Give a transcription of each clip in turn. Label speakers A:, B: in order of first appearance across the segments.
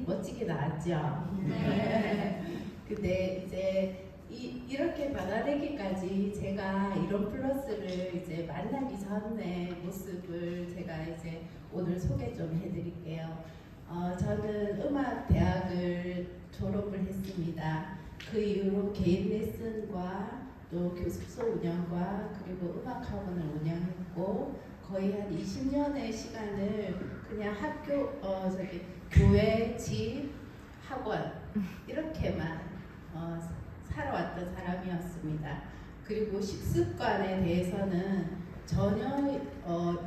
A: 멋지게 나왔죠. 근데 이제 이렇게 받아내기까지 제가 이런 플러스를 이제 만나기 전의 모습을 제가 이제 오늘 소개 좀 해드릴게요. 저는 음악대학을 졸업을 했습니다. 그 이후로 개인 레슨과 또 교습소 운영과 그리고 음악학원을 운영했고 거의 한 20년의 시간을 그냥 교회, 집, 학원 이렇게만 살아왔던 사람이었습니다. 그리고 식습관에 대해서는 전혀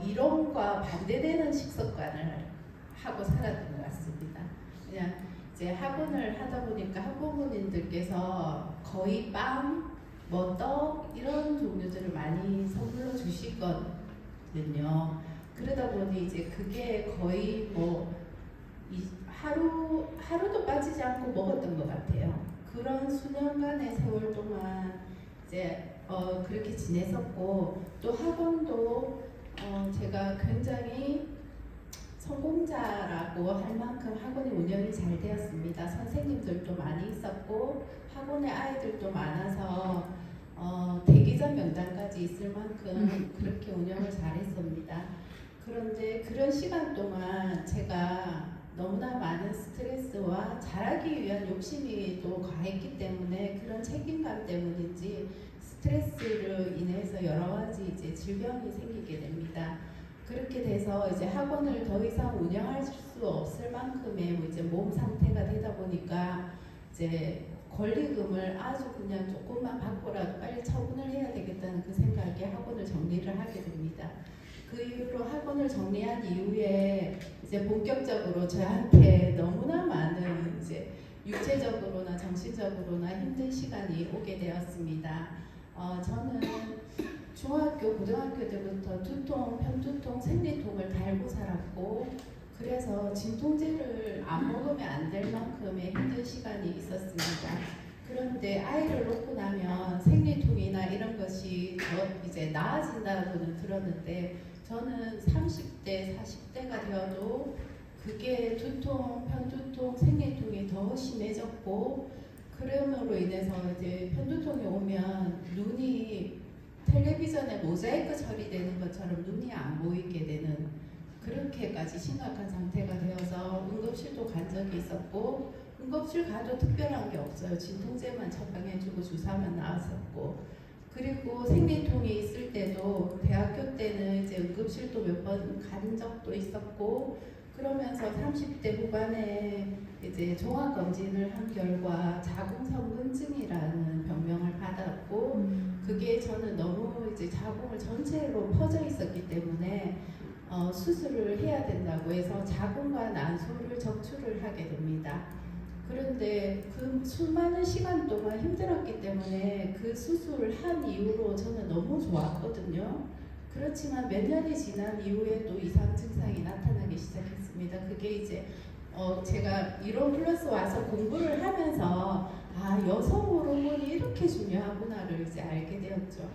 A: 이론과 반대되는 식습관을 하고 살았던 것 같습니다. 그냥 이제 학원을 하다 보니까 학부모님들께서 거의 빵, 떡 이런 종류들을 많이 선물로 주시거든요. 그러다 보니 이제 그게 거의 하루도 빠지지 않고 먹었던 것 같아요. 그런 수년간의 세월 동안 이제 그렇게 지냈었고 또 학원도 제가 굉장히 성공자라고 할 만큼 학원이 운영이 잘 되었습니다. 선생님들도 많이 있었고 학원의 아이들도 많아서 대기자 명단까지 있을 만큼 그렇게 운영을 잘했습니다. 그런데 그런 시간 동안 제가 너무나 많은 스트레스와 잘하기 위한 욕심이 또 과했기 때문에 그런 책임감 때문인지 스트레스로 인해서 여러 가지 이제 질병이 생기게 됩니다. 그렇게 돼서 이제 학원을 더 이상 운영할 수 없을 만큼의 이제 몸 상태가 되다 보니까 이제 권리금을 아주 그냥 조금만 받고라도 빨리 처분을 해야 되겠다는 그 생각에 학원을 정리를 하게 됩니다. 그 이후로 학원을 정리한 이후에 이제 본격적으로 저한테 너무나 많은 이제 육체적으로나 정신적으로나 힘든 시간이 오게 되었습니다. 저는 중학교, 고등학교 때부터 두통, 편두통, 생리통을 달고 살았고 그래서 진통제를 안 먹으면 안 될 만큼의 힘든 시간이 있었습니다. 그런데 아이를 놓고 나면 생리통이나 이런 것이 더 이제 나아진다고는 들었는데 저는 30대, 40대가 되어도 그게 두통, 편두통, 생리통이 더 심해졌고 그럼으로 인해서 이제 편두통이 오면 눈이 텔레비전에 모자이크 처리되는 것처럼 눈이 안 보이게 되는 그렇게까지 심각한 상태가 되어서 응급실도 간 적이 있었고 응급실 가도 특별한 게 없어요. 진통제만 처방해주고 주사만 나왔었고 그리고 생리통이 있을 때도 대학교 때는 이제 응급실도 몇 번 간 적도 있었고 그러면서 30대 후반에 이제 종합검진을 한 결과 자궁선분증이라는 병명을 받았고 그게 저는 너무 이제 자궁을 전체로 퍼져 있었기 때문에 수술을 해야 된다고 해서 자궁과 난소를 적출을 하게 됩니다. 그런데 그 수많은 시간 동안 힘들었기 때문에 그 수술을 한 이후로 저는 너무 좋았거든요. 그렇지만 몇 년이 지난 이후에 또 이상 증상이 나타나기 시작했습니다. 그게 이제 제가 이론 플러스 와서 공부를 하면서 여성 호르몬이 이렇게 중요하구나를 이제 알게 되었죠.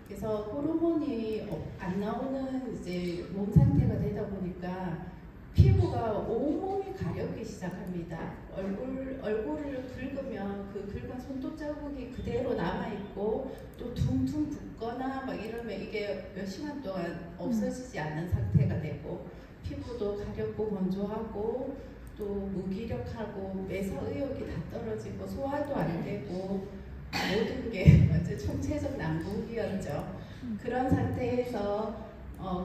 A: 그래서 호르몬이 안 나오는 이제 몸 상태가 되다 보니까 피부가 온몸이 가렵기 시작합니다. 얼굴을 긁으면 그 긁은 손톱 자국이 그대로 남아있고 또 둥둥 붓거나 막 이러면 이게 몇 시간 동안 없어지지 않는 상태가 되고 피부도 가렵고 건조하고 또 무기력하고 매사의욕이 다 떨어지고 소화도 안 되고 모든 게 완전 총체적 난국이었죠. 그런 상태에서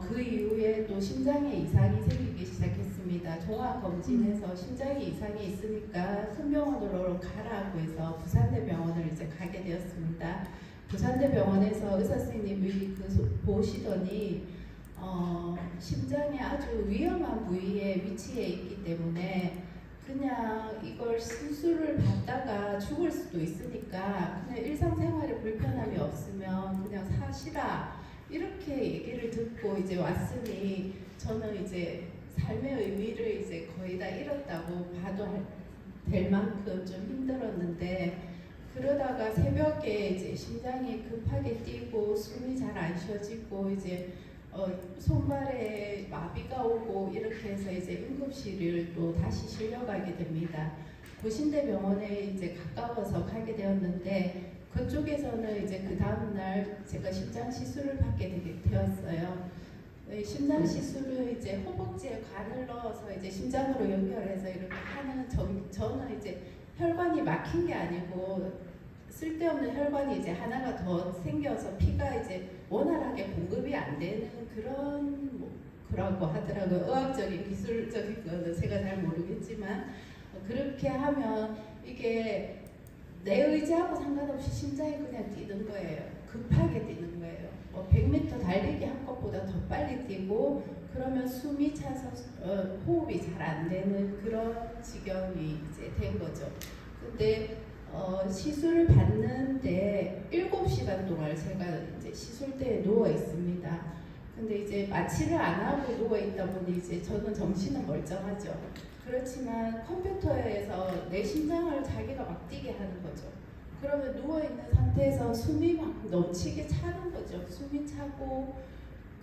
A: 그 이후에 또 심장에 이상이 생기기 시작했습니다. 종합검진에서 심장에 이상이 있으니까 큰 병원으로 가라고 해서 부산대병원을 이제 가게 되었습니다. 부산대병원에서 의사 선생님이 보시더니 심장에 아주 위험한 부위에 위치해 있기 때문에 그냥 이걸 수술을 받다가 죽을 수도 있으니까 그냥 일상생활에 불편함이 없으면 그냥 사시라 이렇게 얘기를 듣고 이제 왔으니 저는 이제 삶의 의미를 이제 거의 다 잃었다고 봐도 될 만큼 좀 힘들었는데 그러다가 새벽에 이제 심장이 급하게 뛰고 숨이 잘 안 쉬어지고 이제 손발에 마비가 오고 이렇게 해서 이제 응급 응급실을 또 다시 실려가게 됩니다. 고신대병원에 이제 가까워서 가게 되었는데 그쪽에서는 이제 그 다음 날 제가 심장 시술을 받게 되었어요. 심장 시술을 이제 허벅지에 관을 넣어서 이제 심장으로 연결해서 이렇게 하는 저는 이제 혈관이 막힌 게 아니고 쓸데없는 혈관이 이제 하나가 더 생겨서 피가 이제 원활하게 공급이 안 되는 그런 거라고 하더라고요. 의학적인 기술적인 거는 제가 잘 모르겠지만 그렇게 하면 이게 내 의지하고 상관없이 심장이 그냥 뛰는 거예요. 급하게 뛰는 거예요. 100m 달리기 한 것보다 더 빨리 뛰고 그러면 숨이 차서 호흡이 잘 안 되는 그런 지경이 이제 된 거죠. 근데 시술을 받는데 7시간 동안 제가 이제 시술대에 누워 있습니다. 근데 이제 마취를 안 하고 누워 있다 보니 이제 저는 정신은 멀쩡하죠. 그렇지만 컴퓨터에서 내 심장을 자기가 막 뛰게 하는 거죠. 그러면 누워 있는 상태에서 숨이 막 넘치게 차는 거죠. 숨이 차고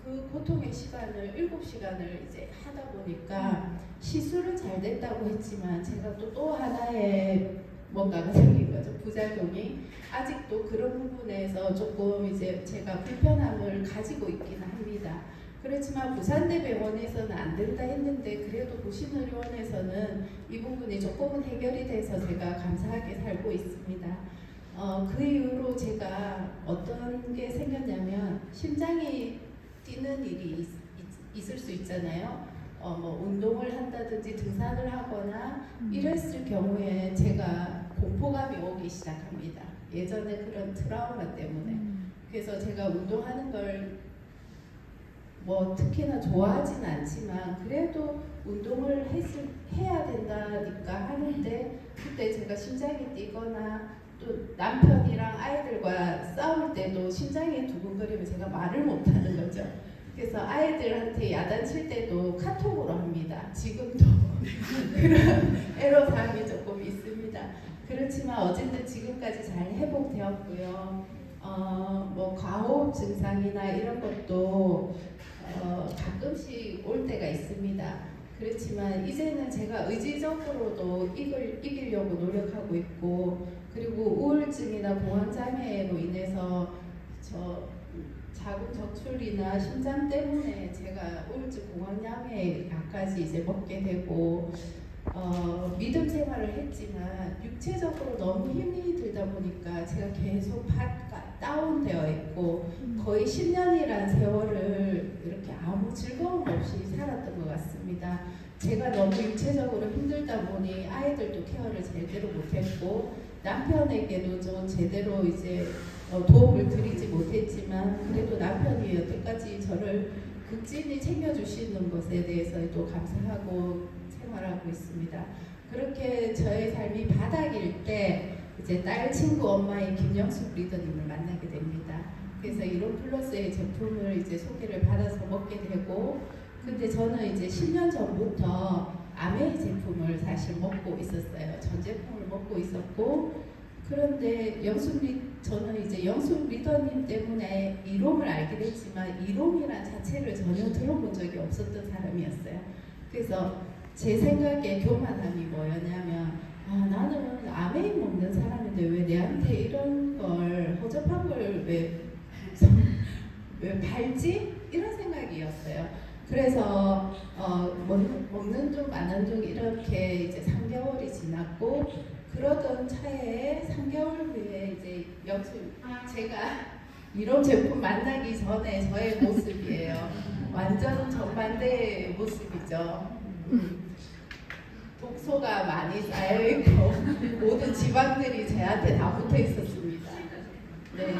A: 그 고통의 시간을 7시간을 이제 하다 보니까 시술은 잘 됐다고 했지만 제가 또 하나의 뭔가가 생긴 거죠. 부작용이 아직도 그런 부분에서 조금 이제 제가 불편함을 가지고 있기는 합니다. 그렇지만 부산대병원에서는 안 된다 했는데 그래도 고신의료원에서는 이 부분이 조금은 해결이 돼서 제가 감사하게 살고 있습니다. 그 이후로 제가 어떤 게 생겼냐면 심장이 뛰는 일이 있을 수 있잖아요. 뭐 운동을 한다든지 등산을 하거나 이랬을 경우에 제가 공포감이 오기 시작합니다. 예전에 그런 트라우마 때문에. 그래서 제가 운동하는 걸 뭐 특히나 좋아하진 않지만 그래도 운동을 해야 된다니까 하는데 그때 제가 심장이 뛰거나 또 남편이랑 아이들과 싸울 때도 심장이 두근거리면 제가 말을 못하는 거죠. 그래서 아이들한테 야단칠 때도 카톡으로 합니다. 지금도 그런 애로사항이 조금 있습니다. 그렇지만 어쨌든 지금까지 잘 회복되었고요. 뭐 과호흡 증상이나 이런 것도 가끔씩 올 때가 있습니다. 그렇지만 이제는 제가 의지적으로도 이기려고 노력하고 있고 그리고 우울증이나 공황장애로 인해서 자궁적출이나 심장 때문에 제가 우울증 공황장애 약까지 이제 먹게 되고 믿음 생활을 했지만 육체적으로 너무 힘이 들다 보니까 제가 계속 다운되어 있고 거의 10년이란 세월을 이렇게 아무 즐거움 없이 살았던 것 같습니다. 제가 너무 육체적으로 힘들다 보니 아이들도 케어를 제대로 못했고 남편에게도 좀 제대로 이제 도움을 드리지 못했지만 그래도 남편이 여태까지 저를 극진히 챙겨주시는 것에 대해서도 감사하고 생활하고 있습니다. 그렇게 저의 삶이 바닥일 때 이제 딸 친구 엄마인 김영숙 리더님을 만나게 됩니다. 그래서 이론 플러스의 제품을 이제 소개를 받아서 먹게 되고 근데 저는 이제 10년 전부터 아메이 제품을 사실 먹고 있었어요. 전 제품을 먹고 있었고 그런데 저는 이제 영숙 리더님 때문에 이롬을 알게 됐지만 이롬이란 자체를 전혀 들어본 적이 없었던 사람이었어요. 그래서 제 생각에 교만함이 뭐였냐면 나는 아메이 먹는 사람인데 왜 내한테 이런 걸 허접한 걸 왜 팔지? 이런 생각이었어요. 그래서 먹는 중 마는 중 이렇게 이제 3개월이 지났고 그러던 차에 3개월 후에 이제 제가 이런 제품 만나기 전에 저의 모습이에요. 완전 정반대의 모습이죠. 독소가 많이 쌓여있고 모든 지방들이 제한테 다 붙어 있었습니다. 네.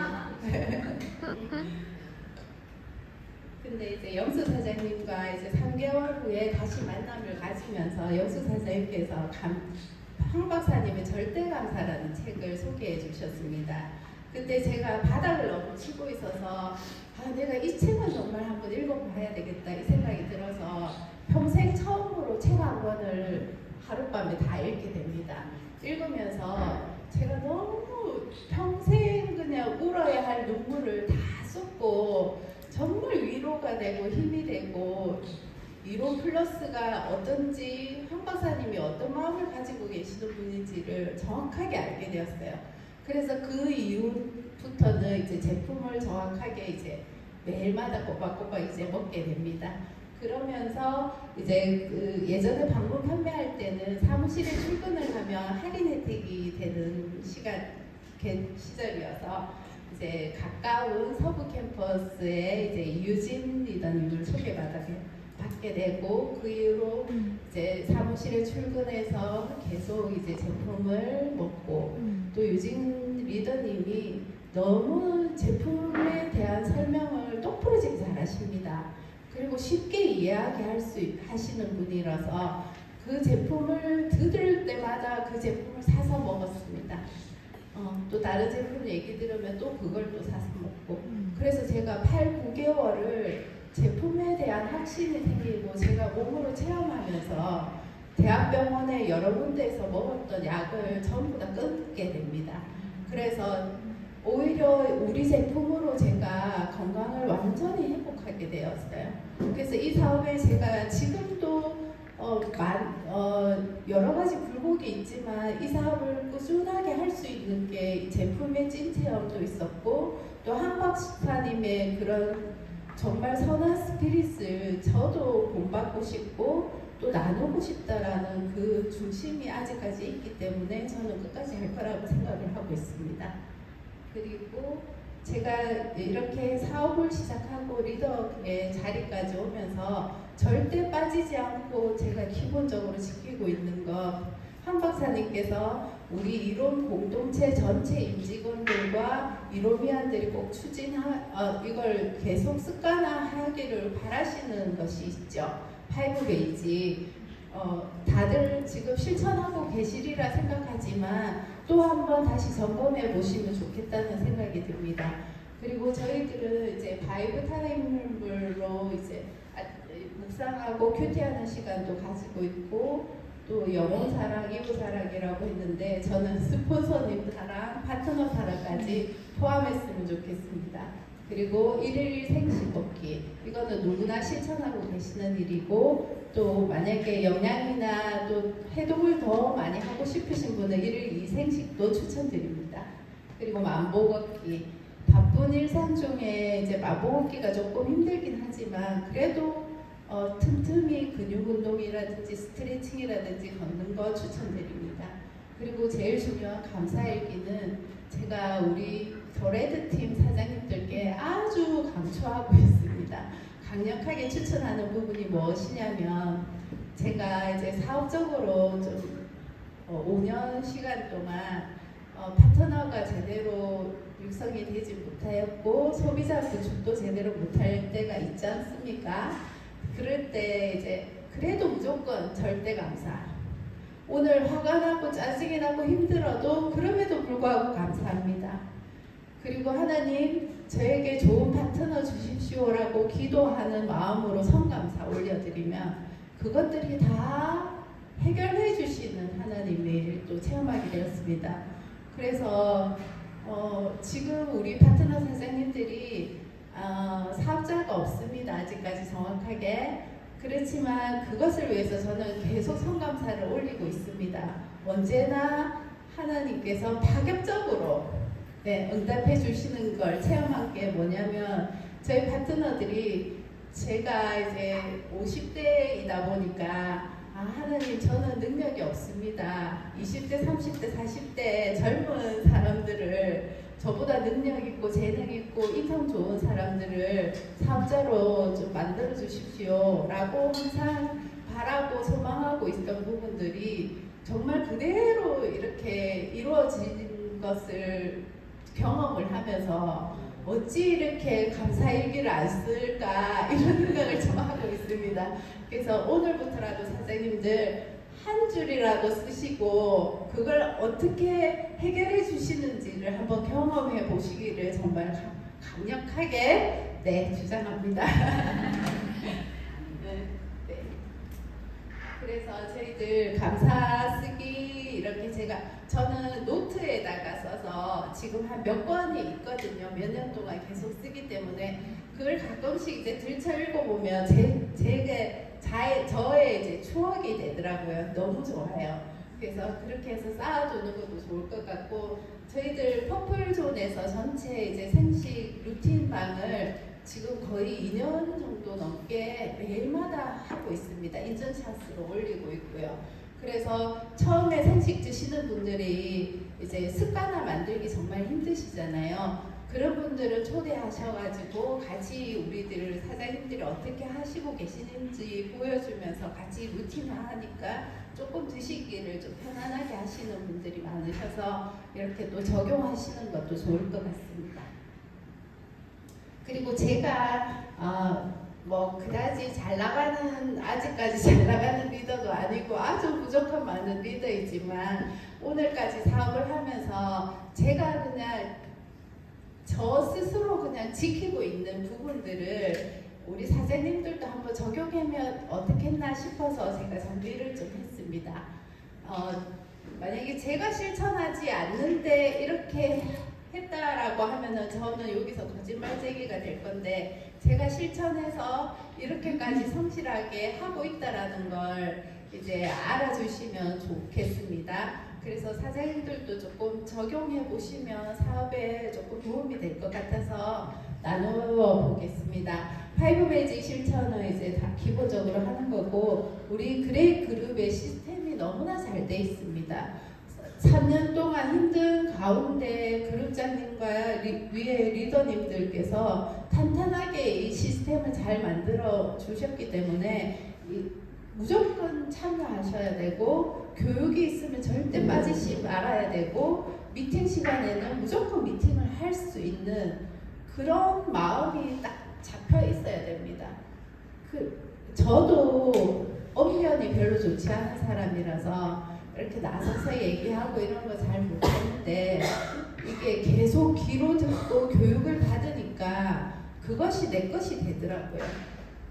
A: 근데 이제 영수 사장님과 이제 3개월 후에 다시 만남을 가지면서 영수 사장님께서 황 박사님의 절대감사라는 책을 소개해 주셨습니다. 그때 제가 바닥을 너무 치고 있어서 내가 이 책은 정말 한번 읽어봐야 되겠다 이 생각이 들어서 평생 처음으로 책 한 권을 하룻밤에 다 읽게 됩니다. 읽으면서 제가 너무 평생 그냥 울어야 할 눈물을 다 쏟고 정말 위로가 되고 힘이 되고 이론 플러스가 어떤지, 황 박사님이 어떤 마음을 가지고 계시는 분인지를 정확하게 알게 되었어요. 그래서 그 이후부터는 이제 제품을 정확하게 이제 매일마다 꼬박꼬박 이제 먹게 됩니다. 그러면서 이제 그 예전에 방문 판매할 때는 사무실에 출근을 하면 할인 혜택이 되는 시절이어서 이제 가까운 서부 캠퍼스에 이제 이유진 리더님을 소개받게 되고, 그 이후로 이제 사무실에 출근해서 계속 이제 제품을 먹고, 또 유진 리더님이 너무 제품에 대한 설명을 똑부러지게 잘하십니다. 그리고 쉽게 이해하게 하시는 분이라서 그 제품을 들을 때마다 그 제품을 사서 먹었습니다. 또 다른 제품 얘기 들으면 또 그걸 또 사서 먹고, 그래서 제가 8, 9개월을 제품에 대한 확신이 생기고 제가 몸으로 체험하면서 대학병원에 여러 군데에서 먹었던 약을 전부 다 끊게 됩니다. 그래서 오히려 우리 제품으로 제가 건강을 완전히 회복하게 되었어요. 그래서 이 사업에 제가 지금도 여러 가지 굴곡이 있지만 이 사업을 꾸준하게 할 수 있는 게 제품의 찐 체험도 있었고, 또 한 박사님의 그런 정말 선한 스피릿을 저도 본받고 싶고 또 나누고 싶다라는 그 중심이 아직까지 있기 때문에 저는 끝까지 할 거라고 생각을 하고 있습니다. 그리고 제가 이렇게 사업을 시작하고 리더의 자리까지 오면서 절대 빠지지 않고 제가 기본적으로 지키고 있는 것, 황 박사님께서 우리 이론 공동체 전체 임직원들과 이론위원들이 꼭 이걸 계속 습관화하기를 바라시는 것이 있죠. 5베이지. 다들 지금 실천하고 계시리라 생각하지만 또 한 번 다시 점검해 보시면 좋겠다는 생각이 듭니다. 그리고 저희들은 이제 바이브 타임으로 이제 묵상하고 큐티하는 시간도 가지고 있고, 또 영혼 사랑, 이웃 사랑이라고 했는데 저는 스폰서님 사랑, 파트너 사랑까지 포함했으면 좋겠습니다. 그리고 1일 생식 먹기, 이거는 누구나 실천하고 계시는 일이고, 또 만약에 영양이나 또 해독을 더 많이 하고 싶으신 분은 1일 2생식도 추천드립니다. 그리고 만보 걷기, 바쁜 일상 중에 이제 만보 걷기가 조금 힘들긴 하지만 그래도 틈틈이 근육 운동이라든지 스트레칭이라든지 걷는 거 추천드립니다. 그리고 제일 중요한 감사일기는 제가 우리 더레드팀 사장님들께 아주 강조하고 있습니다. 강력하게 추천하는 부분이 무엇이냐면, 제가 이제 사업적으로 좀 5년 시간 동안 파트너가 제대로 육성이 되지 못하였고 소비자 구축도 제대로 못할 때가 있지 않습니까? 그럴 때 이제 그래도 무조건 절대 감사. 오늘 화가 나고 짜증이 나고 힘들어도 그럼에도 불구하고 감사합니다. 그리고 하나님 저에게 좋은 파트너 주십시오라고 기도하는 마음으로 성감사 올려드리면 그것들이 다 해결해 주시는 하나님의 일을 또 체험하게 되었습니다. 그래서 지금 우리 파트너 사장님들이 사업자가 없습니다. 아직까지 정확하게. 그렇지만 그것을 위해서 저는 계속 성감사를 올리고 있습니다. 언제나 하나님께서 파격적으로 응답해 주시는 걸 체험한 게 뭐냐면, 저희 파트너들이 제가 이제 50대이다 보니까 하나님 저는 능력이 없습니다. 20대, 30대, 40대 젊은 사람들을, 저보다 능력 있고 재능 있고 인성 좋은 사람들을 사업자로 좀 만들어 주십시오 라고 항상 바라고 소망하고 있던 부분들이 정말 그대로 이렇게 이루어진 것을 경험을 하면서 어찌 이렇게 감사일기를 안 쓸까 이런 생각을 좀 하고 있습니다. 그래서 오늘부터라도 사장님들 한 줄이라도 쓰시고 그걸 어떻게 해결해 주시는지를 한번 경험해 보시기를 정말 강력하게 주장합니다. 네. 그래서 저희들 감사 쓰기 이렇게 저는 노트에다가 써서 지금 한 몇 권이 있거든요. 몇 년 동안 계속 쓰기 때문에 그걸 가끔씩 이제 들춰 읽어보면 저의 이제 추억이 되더라고요. 너무 좋아요. 그래서 그렇게 해서 쌓아두는 것도 좋을 것 같고, 저희들 퍼플존에서 전체 이제 생식 루틴 방을 지금 거의 2년 정도 넘게 매일마다 하고 있습니다. 인증샷으로 올리고 있고요. 그래서 처음에 생식 드시는 분들이 이제 습관화 만들기 정말 힘드시잖아요. 그런 분들은 초대하셔가지고 같이 우리들 사장님들이 어떻게 하시고 계시는지 보여주면서 같이 루틴화하니까 조금 드시기를 좀 편안하게 하시는 분들이 많으셔서 이렇게 또 적용하시는 것도 좋을 것 같습니다. 그리고 제가 뭐 그다지 아직까지 잘 나가는 리더도 아니고 아주 부족한 많은 리더이지만, 오늘까지 사업을 하면서 제가 그냥 저 스스로 그냥 지키고 있는 부분들을 우리 사장님들도 한번 적용하면 어떻겠나 싶어서 제가 정리를 좀 했습니다. 만약에 제가 실천하지 않는데 이렇게 했다라고 하면은 저는 여기서 거짓말쟁이가 될 건데, 제가 실천해서 이렇게까지 성실하게 하고 있다라는 걸 이제 알아주시면 좋겠습니다. 그래서 사장님들도 조금 적용해 보시면 사업에 조금 도움이 될 것 같아서 나누어 보겠습니다. 5 매직 실천은 이제 다 기본적으로 하는 거고, 우리 그레이 그룹의 시스템이 너무나 잘 돼 있습니다. 3년 동안 힘든 가운데 그룹장님과 위에 리더님들께서 탄탄하게 이 시스템을 잘 만들어 주셨기 때문에 무조건 참여하셔야 되고, 교육이 있으면 절대 빠지지 말아야 되고, 미팅 시간에는 무조건 미팅을 할 수 있는 그런 마음이 딱 잡혀 있어야 됩니다. 저도 언변이 별로 좋지 않은 사람이라서 이렇게 나서서 얘기하고 이런 거 잘 못했는데, 이게 계속 귀로 듣고 교육을 받으니까 그것이 내 것이 되더라고요.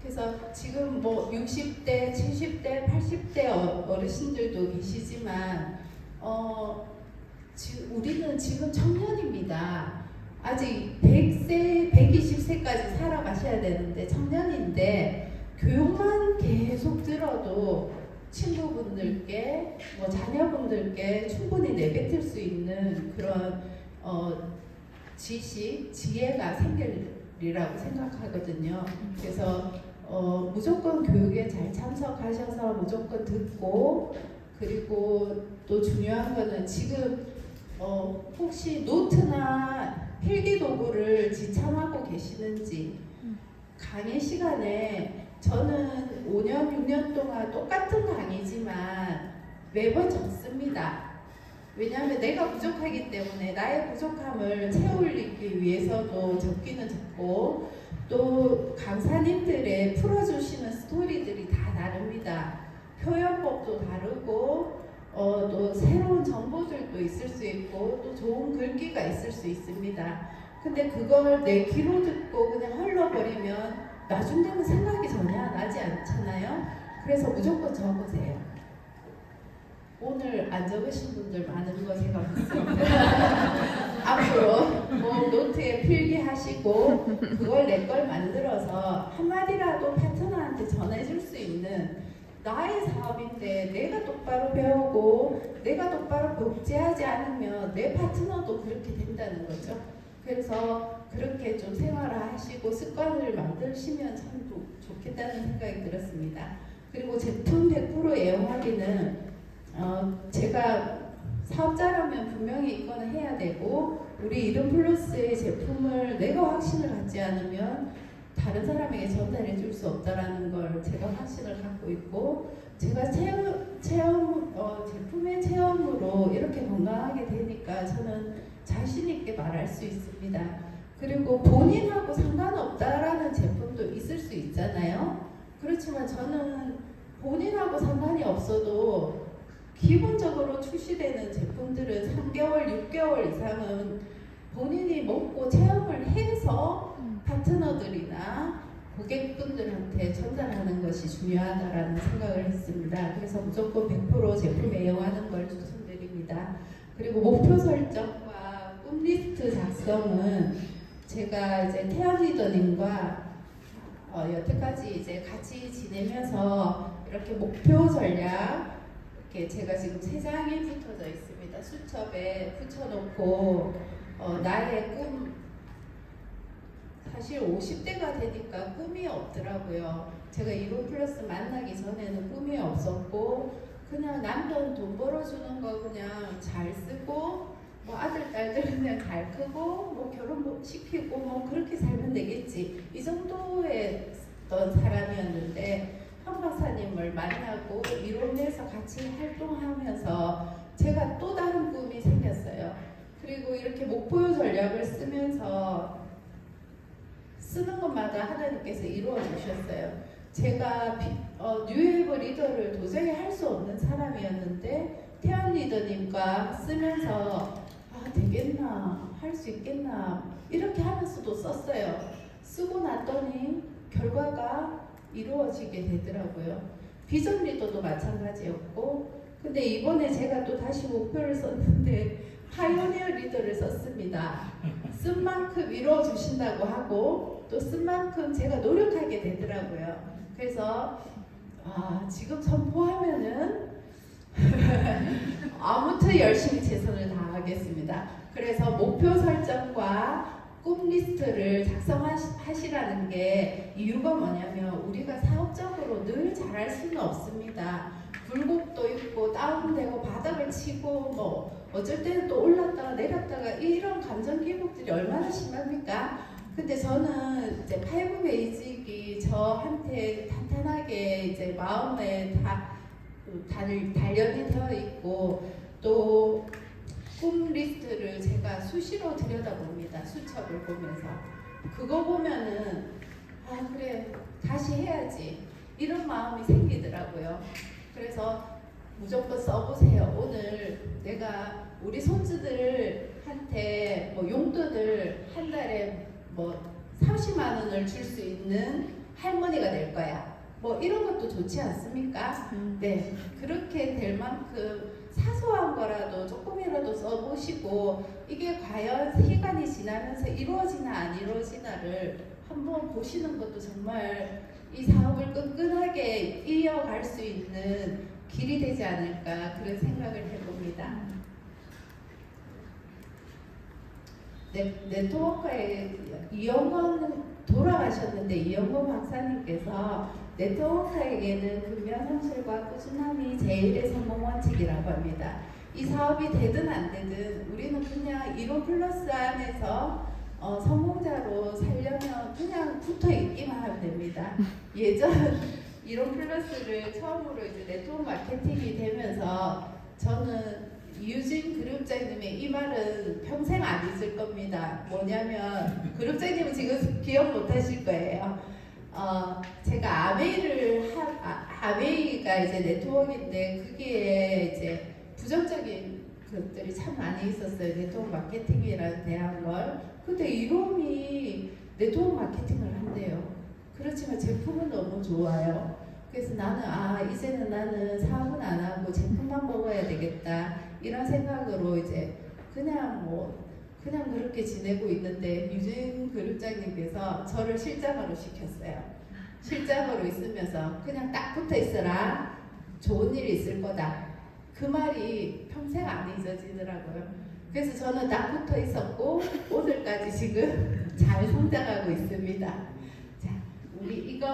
A: 그래서 지금 뭐 60대, 70대, 80대 어르신들도 계시지만 우리는 지금 청년입니다. 아직 100세, 120세까지 살아가셔야 되는데 청년인데, 교육만 계속 들어도 친구분들께, 뭐 자녀분들께 충분히 내뱉을 수 있는 그런 지혜가 생길이라고 생각하거든요. 그래서 무조건 교육에 잘 참석하셔서 무조건 듣고, 그리고 또 중요한 거는 지금 혹시 노트나 필기 도구를 지참하고 계시는지, 강의 시간에 저는 5년, 6년 동안 똑같은 강의지만 매번 적습니다. 왜냐하면 내가 부족하기 때문에 나의 부족함을 채우기 위해서도 적기는 적고, 또 강사님들의 풀어주시는 스토리들이 다 다릅니다. 표현법도 다르고, 또 새로운 정보들도 있을 수 있고, 또 좋은 글귀가 있을 수 있습니다. 근데 그걸 내 귀로 듣고 그냥 흘러버리면 나중 되면 생각이 전혀 나지 않잖아요. 그래서 무조건 적으세요. 오늘 안 적으신 분들 많은 거 제가 봤습니다. 앞으로 뭐 노트에 필기하시고 그걸 내 걸 만들어서 한마디라도 파트너한테 전해줄 수 있는, 나의 사업인데 내가 똑바로 배우고 내가 똑바로 복제하지 않으면 내 파트너도 그렇게 된다는 거죠. 그래서 그렇게 좀 생활화하시고 습관을 만드시면 참 좋겠다는 생각이 들었습니다. 그리고 제품 100% 애용하기는 제가 사업자라면 분명히 이거는 해야 되고, 우리 이름플러스의 제품을 내가 확신을 갖지 않으면 다른 사람에게 전달해 줄 수 없다라는 걸 제가 확신을 갖고 있고, 제가 제품의 체험으로 이렇게 건강하게 되니까 저는 자신 있게 말할 수 있습니다. 그리고 본인하고 상관없다라는 제품도 있을 수 있잖아요. 그렇지만 저는 본인하고 상관이 없어도 기본적으로 출시되는 제품들은 3개월, 6개월 이상은 본인이 먹고 체험을 해서 파트너들이나 고객분들한테 전달하는 것이 중요하다라는 생각을 했습니다. 그래서 무조건 100% 제품 애용하는 걸 추천드립니다. 그리고 목표 설정과 꿈 리스트 작성은 제가 이제 태연 리더님과 여태까지 이제 같이 지내면서 이렇게 목표 전략 이렇게 제가 지금 3장이 붙어져 있습니다. 수첩에 붙여놓고 나의 꿈, 사실 50대가 되니까 꿈이 없더라고요. 제가 이로 플러스 만나기 전에는 꿈이 없었고 그냥 남편 돈 벌어주는 거 그냥 잘 쓰고 뭐 아들 딸들 그냥 잘 크고 뭐 결혼 시키고 뭐 그렇게 살면 되겠지 이 정도의 어떤 사람이었는데 현 박사님을 만나고 이론에서 같이 활동하면서 제가 또 다른 꿈이 생겼어요. 그리고 이렇게 목표 전략을 쓰면서 쓰는 것마다 하나님께서 이루어 주셨어요. 제가 뉴웨이브 리더를 도저히 할 수 없는 사람이었는데 태연 리더님과 쓰면서 되겠나 할 수 있겠나 이렇게 하면서도 썼어요. 쓰고 났더니 결과가 이루어지게 되더라고요. 비전 리더도 마찬가지였고 근데 이번에 제가 또 다시 목표를 썼는데 파이오니어 리더를 썼습니다. 쓴 만큼 이루어 주신다고 하고 또 쓴 만큼 제가 노력하게 되더라고요. 그래서 지금 선포하면은 아무튼 열심히 최선을 다하겠습니다. 그래서 목표 설정과 꿈 리스트를 작성하시라는 게 이유가 뭐냐면 우리가 사업적으로 늘 잘할 수는 없습니다. 굴곡도 있고 다운되고 바닥을 치고 뭐 어쩔 때는 또 올랐다가 내렸다가 이런 감정 기복들이 얼마나 심합니까? 근데 저는 이제 5 베이직이 저한테 탄탄하게 이제 마음에 단련이 되어 있고 또 꿈 리스트를 제가 수시로 들여다봅니다. 수첩을 보면서 그거 보면은 그래 다시 해야지 이런 마음이 생기더라고요. 그래서 무조건 써보세요. 오늘 내가 우리 손주들한테 뭐 용돈을 한 달에 뭐 30만 원을 줄 수 있는 할머니가 될 거야. 뭐 이런 것도 좋지 않습니까? 네, 그렇게 될 만큼 사소한 거라도 조금이라도 써보시고 이게 과연 시간이 지나면서 이루어지나 안 이루어지나를 한번 보시는 것도 정말 이 사업을 끈끈하게 이어갈 수 있는 길이 되지 않을까 그런 생각을 해봅니다. 네트워커에 이영건 돌아가셨는데 이영건 박사님께서 네트워커에게는 근면 성실과 꾸준함이 제일의 성공 원칙이라고 합니다. 이 사업이 되든 안 되든 우리는 그냥 이론 플러스 안에서 성공자로 살려면 그냥 붙어 있기만 하면 됩니다. 예전 이론 플러스를 처음으로 이제 네트워크 마케팅이 되면서 저는 유진 그룹장님의 이 말은 평생 안 잊을 겁니다. 뭐냐면 그룹장님은 지금 기억 못 하실 거예요. 제가 아베이가 이제 네트워크인데 그게 이제 부정적인 것들이 참 많이 있었어요. 네트워크 마케팅이라는 대한 걸. 근데 이놈이 네트워크 마케팅을 한대요. 그렇지만 제품은 너무 좋아요. 그래서 나는 이제는 나는 사업은 안 하고 제품만 먹어야 되겠다 이런 생각으로 이제 그냥 그렇게 지내고 있는데 유진 그룹장님께서 저를 실장으로 시켰어요. 실장으로 있으면서 그냥 딱 붙어 있어라. 좋은 일이 있을 거다. 그 말이 평생 안 잊어지더라고요. 그래서 저는 딱 붙어 있었고 오늘까지 지금 잘 성장하고 있습니다. 자, 우리 이거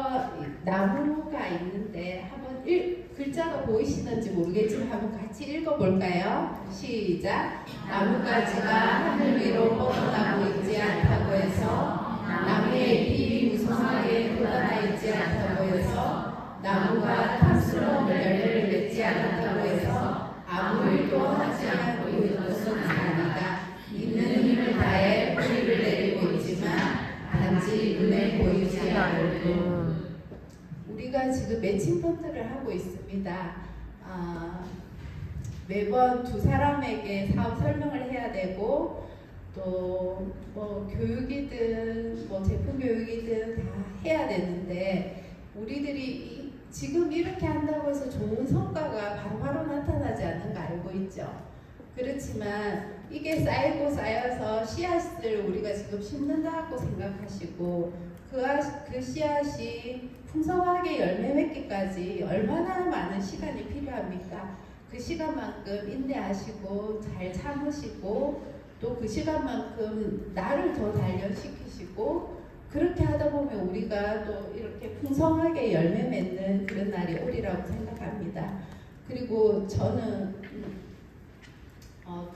A: 나무가 있는데 한번 글자가 보이시는지 모르겠지만 한번 같이 읽어볼까요? 시작! 나뭇가지가 하늘 위로 뻗어나고 있지 않다고 해서 나무의 잎이 무성하게 돋아나 있지 않다고 해서 나무가 탐스러운 열매를 맺지 않았다고 해서 아무 일도 하지 않고 있는 것은 아니다. 있는 힘을 다해 뿌리를 내리고 있지만 단지 눈에 보이지 않을 뿐. 우리가 지금 매칭 펀드를 하고 있습니다. 매번 두 사람에게 사업 설명을 해야 되고 또 뭐 교육이든 뭐 제품 교육이든 다 해야 되는데 우리들이 지금 이렇게 한다고 해서 좋은 성과가 바로바로 나타나지 않는 거 알고 있죠? 그렇지만 이게 쌓이고 쌓여서 씨앗을 우리가 지금 심는다고 생각하시고 그 씨앗이 풍성하게 열매 맺기까지 얼마나 많은 시간이 필요합니까? 그 시간만큼 인내하시고 잘 참으시고 또 그 시간만큼 나를 더 단련시키시고 그렇게 하다 보면 우리가 또 이렇게 풍성하게 열매 맺는 그런 날이 오리라고 생각합니다. 그리고 저는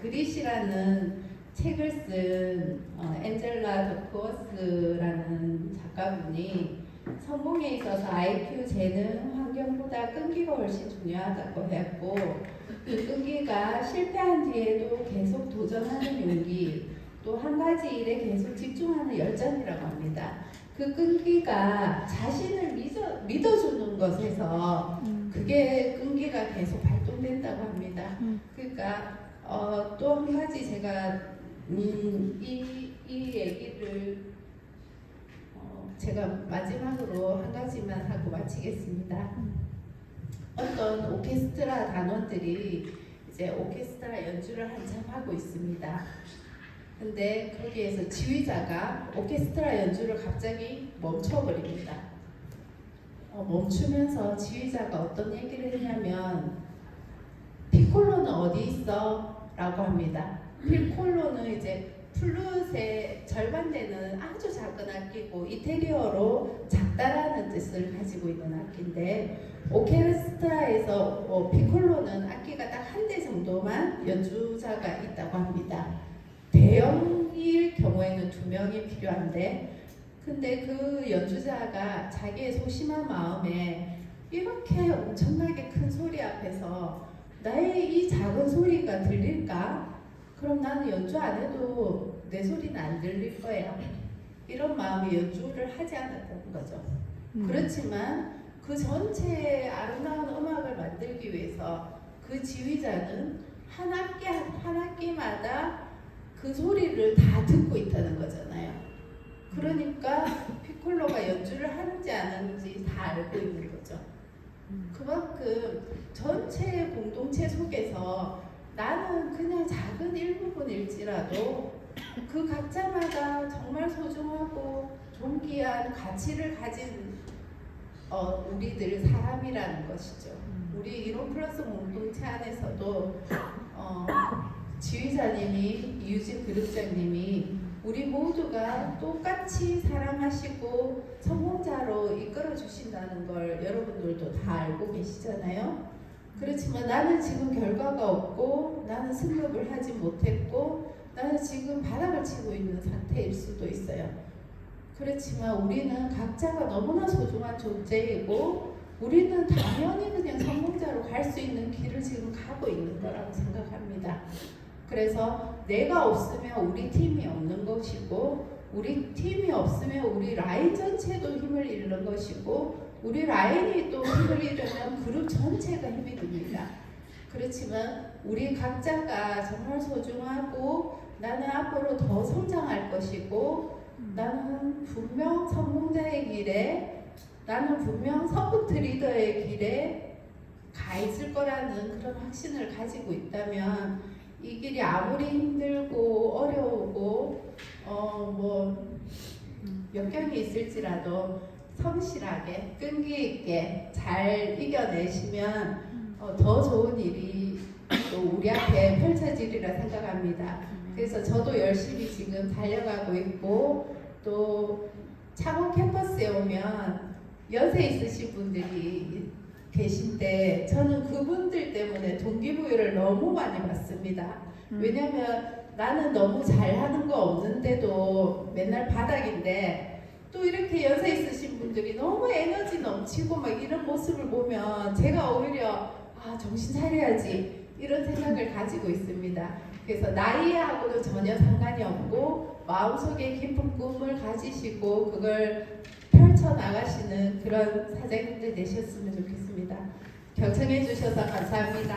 A: 그릿이라는 책을 쓴 엔젤라 더크워스라는 작가분이 성공에 있어서 IQ, 재능, 환경보다 끈기가 훨씬 중요하다고 했고 그 끈기가 실패한 뒤에도 계속 도전하는 용기 또 한 가지 일에 계속 집중하는 열정이라고 합니다. 그 끈기가 자신을 믿어주는 것에서 그게 끈기가 계속 발동된다고 합니다. 그러니까 또 한 가지 제가 이 얘기를 제가 마지막으로 한 가지만 하고 마치겠습니다. 어떤 오케스트라 단원들이 이제 오케스트라 연주를 한참 하고 있습니다. 근데 거기에서 지휘자가 오케스트라 연주를 갑자기 멈춰버립니다. 멈추면서 지휘자가 어떤 얘기를 했냐면 피콜로는 어디 있어? 라고 합니다. 피콜로는 이제 플룻의 절반 되는 아주 작은 악기고 이태리어로 작다라는 뜻을 가지고 있는 악기인데 오케스트라에서 피콜로는 악기가 딱 한 대 정도만 연주자가 있다고 합니다. 대형일 경우에는 2명이 필요한데 근데 그 연주자가 자기의 소심한 마음에 이렇게 엄청나게 큰 소리 앞에서 나의 이 작은 소리가 들릴까? 그럼 나는 연주 안 해도 내 소리는 안 들릴 거야. 이런 마음에 연주를 하지 않았다는 거죠. 그렇지만 그 전체의 아름다운 음악을 만들기 위해서 그 지휘자는 한 악기 한 악기마다 그 소리를 다 듣고 있다는 거잖아요. 그러니까 피콜로가 연주를 하는지 안 하는지 다 알고 있는 거죠. 그만큼 전체 공동체 속에서 나는 그냥 작은 일부분일지라도 그 각자마다 정말 소중하고 존귀한 가치를 가진 우리들 사람이라는 것이죠. 우리 이론 플러스 공동체 안에서도 지휘자님이 이유진 그룹장님이 우리 모두가 똑같이 사랑하시고 성공자로 이끌어 주신다는 걸 여러분들도 다 알고 계시잖아요. 그렇지만 나는 지금 결과가 없고 나는 승급을 하지 못했고 나는 지금 바닥을 치고 있는 상태일 수도 있어요. 그렇지만 우리는 각자가 너무나 소중한 존재이고 우리는 당연히 그냥 성공자로 갈 수 있는 길을 지금 가고 있는 거라고 생각합니다. 그래서 내가 없으면 우리 팀이 없는 것이고 우리 팀이 없으면 우리 라인 전체도 힘을 잃는 것이고 우리 라인이 또 힘을 잃으면 그룹 전체가 힘이 듭니다. 그렇지만 우리 각자가 정말 소중하고 나는 앞으로 더 성장할 것이고 나는 분명 성공자의 길에 나는 분명 서포트 리더의 길에 가 있을 거라는 그런 확신을 가지고 있다면 이 길이 아무리 힘들고 어려우고 뭐 역경이 있을지라도 성실하게 끈기 있게 잘 이겨내시면 더 좋은 일이 또 우리 앞에 펼쳐지리라 생각합니다. 그래서 저도 열심히 지금 달려가고 있고 또 창원 캠퍼스에 오면 연세 있으신 분들이 계신데 저는 그분들 때문에 동기부여를 너무 많이 받습니다. 왜냐면 나는 너무 잘하는 거 없는데도 맨날 바닥인데 또 이렇게 연세 있으신 분들이 너무 에너지 넘치고 막 이런 모습을 보면 제가 오히려 정신 차려야지 이런 생각을 가지고 있습니다. 그래서 나이하고도 전혀 상관이 없고 마음속에 깊은 꿈을 가지시고 그걸 펼쳐나가시는 그런 사장님들 되셨으면 좋겠습니다. 경청해 주셔서 감사합니다.